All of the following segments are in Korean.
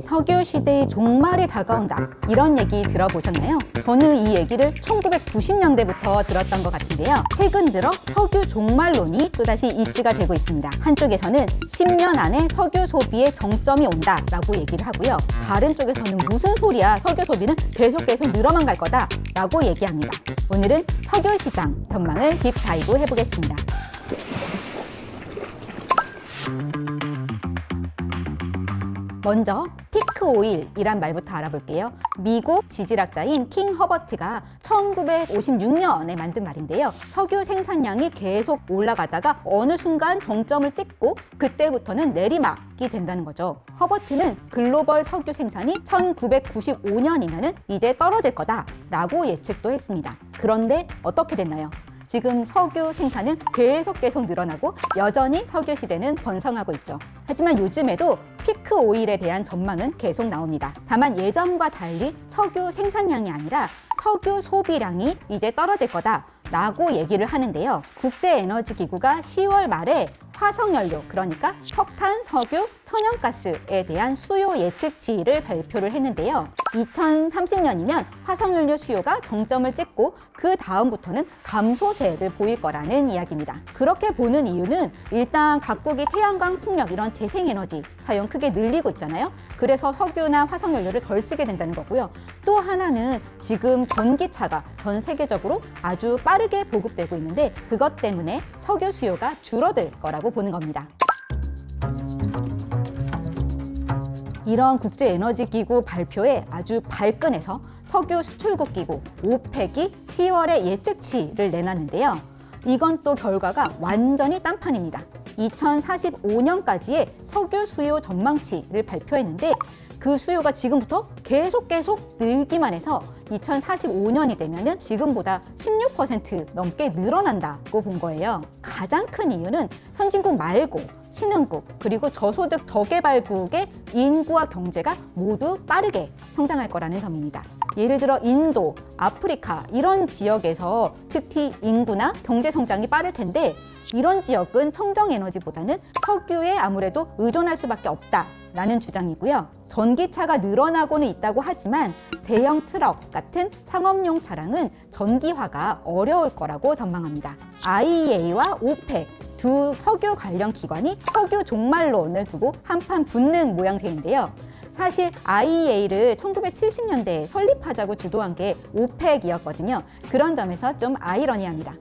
석유 시대의 종말이 다가온다, 이런 얘기 들어보셨나요? 저는 이 얘기를 1990년대부터 들었던 것 같은데요. 최근 들어 석유 종말론이 또다시 이슈가 되고 있습니다. 한쪽에서는 10년 안에 석유 소비의 정점이 온다 라고 얘기를 하고요. 다른 쪽에서는 무슨 소리야, 석유 소비는 계속 늘어만 갈 거다 라고 얘기합니다. 오늘은 석유 시장 전망을 딥다이브 해보겠습니다. 먼저 피크 오일이란 말부터 알아볼게요. 미국 지질학자인 킹 허버트가 1956년에 만든 말인데요. 석유 생산량이 계속 올라가다가 어느 순간 정점을 찍고 그때부터는 내리막이 된다는 거죠. 허버트는 글로벌 석유 생산이 1995년이면 이제 떨어질 거다라고 예측도 했습니다. 그런데 어떻게 됐나요? 지금 석유 생산은 계속 늘어나고 여전히 석유 시대는 번성하고 있죠. 하지만 요즘에도 피크 오일에 대한 전망은 계속 나옵니다. 다만 예전과 달리 석유 생산량이 아니라 석유 소비량이 이제 떨어질 거다라고 얘기를 하는데요. 국제에너지기구가 10월 말에 화석연료, 그러니까 석탄, 석유, 천연가스에 대한 수요 예측치를 발표를 했는데요. 2030년이면 화석연료 수요가 정점을 찍고 그 다음부터는 감소세를 보일 거라는 이야기입니다. 그렇게 보는 이유는 일단 각국이 태양광, 풍력 이런 재생에너지 사용 크게 늘리고 있잖아요. 그래서 석유나 화석연료를 덜 쓰게 된다는 거고요. 또 하나는 지금 전기차가 전 세계적으로 아주 빠르게 보급되고 있는데 그것 때문에 석유 수요가 줄어들 거라고 보는 겁니다. 이런 국제에너지기구 발표에 아주 발끈해서 석유 수출국 기구 오펙이 10월에 예측치를 내놨는데요. 이건 또 결과가 완전히 딴판입니다. 2045년까지의 석유 수요 전망치를 발표했는데 그 수요가 지금부터 계속 늘기만 해서 2045년이 되면 지금보다 16% 넘게 늘어난다고 본 거예요. 가장 큰 이유는 선진국 말고 신흥국 그리고 저소득 저개발국의 인구와 경제가 모두 빠르게 성장할 거라는 점입니다. 예를 들어 인도, 아프리카 이런 지역에서 특히 인구나 경제 성장이 빠를 텐데 이런 지역은 청정에너지보다는 석유에 아무래도 의존할 수밖에 없다라는 주장이고요. 전기차가 늘어나고는 있다고 하지만 대형 트럭 같은 상업용 차량은 전기화가 어려울 거라고 전망합니다. IEA와 오펙 두 석유 관련 기관이 석유 종말론을 두고 한판 붙는 모양새인데요. 사실 IEA를 1970년대에 설립하자고 주도한 게 오펙이었거든요. 그런 점에서 좀 아이러니합니다.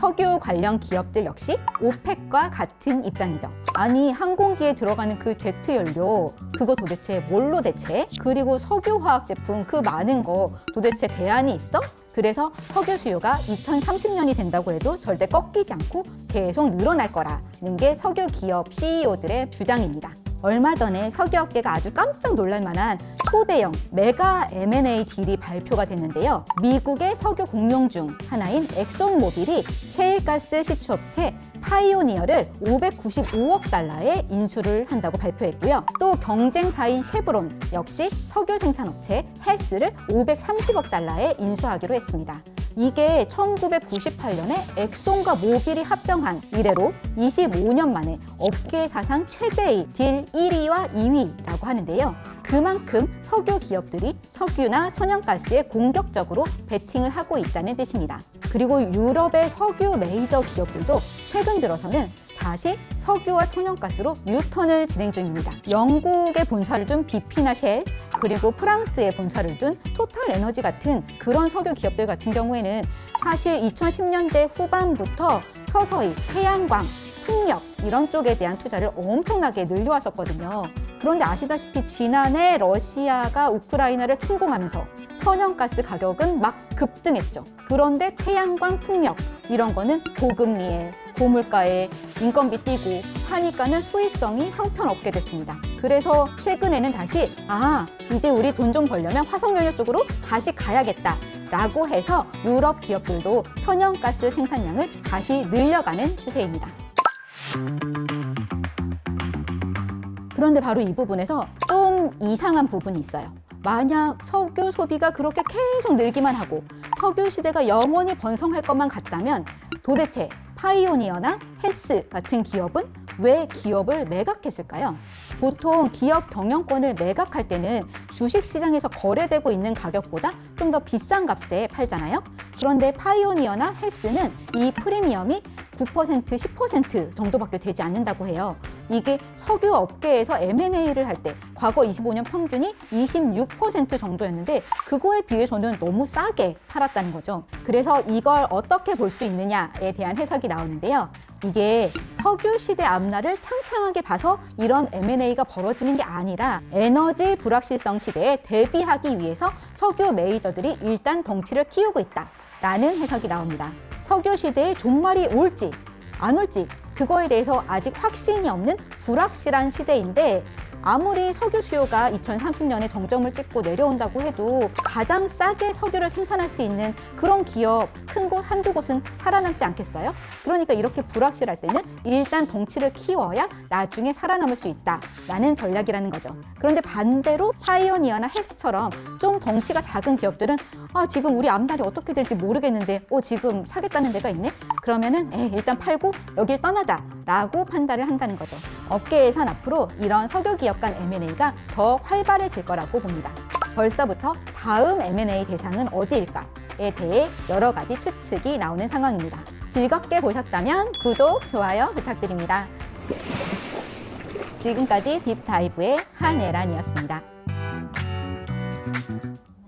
석유 관련 기업들 역시 오펙과 같은 입장이죠. 아니 항공기에 들어가는 그 제트 연료 그거 도대체 뭘로 대체? 그리고 석유화학 제품 그 많은 거 도대체 대안이 있어? 그래서 석유 수요가 2030년이 된다고 해도 절대 꺾이지 않고 계속 늘어날 거라는 게 석유 기업 CEO들의 주장입니다. 얼마 전에 석유업계가 아주 깜짝 놀랄 만한 초대형 메가 M&A 딜이 발표가 됐는데요. 미국의 석유 공룡 중 하나인 엑손모빌이 셰일가스 시추업체 파이오니어를 595억 달러에 인수를 한다고 발표했고요. 또 경쟁사인 쉐브론 역시 석유 생산업체 헬스를 530억 달러에 인수하기로 했습니다. 이게 1998년에 엑손과 모빌이 합병한 이래로 25년 만에 업계 사상 최대의 딜 1위와 2위라고 하는데요. 그만큼 석유 기업들이 석유나 천연가스에 공격적으로 베팅을 하고 있다는 뜻입니다. 그리고 유럽의 석유 메이저 기업들도 최근 들어서는 다시 석유와 천연가스로 유턴을 진행 중입니다. 영국의 본사를 둔 BP나 쉘, 그리고 프랑스에 본사를 둔 토탈 에너지 같은 그런 석유 기업들 같은 경우에는 사실 2010년대 후반부터 서서히 태양광, 풍력 이런 쪽에 대한 투자를 엄청나게 늘려왔었거든요. 그런데 아시다시피 지난해 러시아가 우크라이나를 침공하면서 천연가스 가격은 막 급등했죠. 그런데 태양광, 풍력 이런 거는 고금리에 고물가에 인건비 뛰고 하니까는 수익성이 형편없게 됐습니다. 그래서 최근에는 다시 이제 우리 돈 좀 벌려면 화석연료 쪽으로 다시 가야겠다 라고 해서 유럽 기업들도 천연가스 생산량을 다시 늘려가는 추세입니다. 그런데 바로 이 부분에서 좀 이상한 부분이 있어요. 만약 석유 소비가 그렇게 계속 늘기만 하고 석유 시대가 영원히 번성할 것만 같다면 도대체 파이오니어나 헬스 같은 기업은 왜 기업을 매각했을까요? 보통 기업 경영권을 매각할 때는 주식시장에서 거래되고 있는 가격보다 좀 더 비싼 값에 팔잖아요. 그런데 파이오니어나 헬스는 이 프리미엄이 9%, 10% 정도밖에 되지 않는다고 해요. 이게 석유 업계에서 M&A를 할 때 과거 25년 평균이 26% 정도였는데 그거에 비해서는 너무 싸게 팔았다는 거죠. 그래서 이걸 어떻게 볼 수 있느냐에 대한 해석이 나오는데요. 이게 석유 시대 앞날을 창창하게 봐서 이런 M&A가 벌어지는 게 아니라 에너지 불확실성 시대에 대비하기 위해서 석유 메이저들이 일단 덩치를 키우고 있다라는 해석이 나옵니다. 석유 시대의 종말이 올지 안 올지 그거에 대해서 아직 확신이 없는 불확실한 시대인데 아무리 석유 수요가 2030년에 정점을 찍고 내려온다고 해도 가장 싸게 석유를 생산할 수 있는 그런 기업 큰 곳 한두 곳은 살아남지 않겠어요? 그러니까 이렇게 불확실할 때는 일단 덩치를 키워야 나중에 살아남을 수 있다라는 전략이라는 거죠. 그런데 반대로 파이오니어나 헬스처럼 좀 덩치가 작은 기업들은 지금 우리 앞날이 어떻게 될지 모르겠는데 지금 사겠다는 데가 있네? 그러면은 일단 팔고 여길 떠나자 라고 판단을 한다는 거죠. 업계에선 앞으로 이런 석유 기업 간 M&A가 더 활발해질 거라고 봅니다. 벌써부터 다음 M&A 대상은 어디일까에 대해 여러 가지 추측이 나오는 상황입니다. 즐겁게 보셨다면 구독, 좋아요 부탁드립니다. 지금까지 딥다이브의 한예란이었습니다.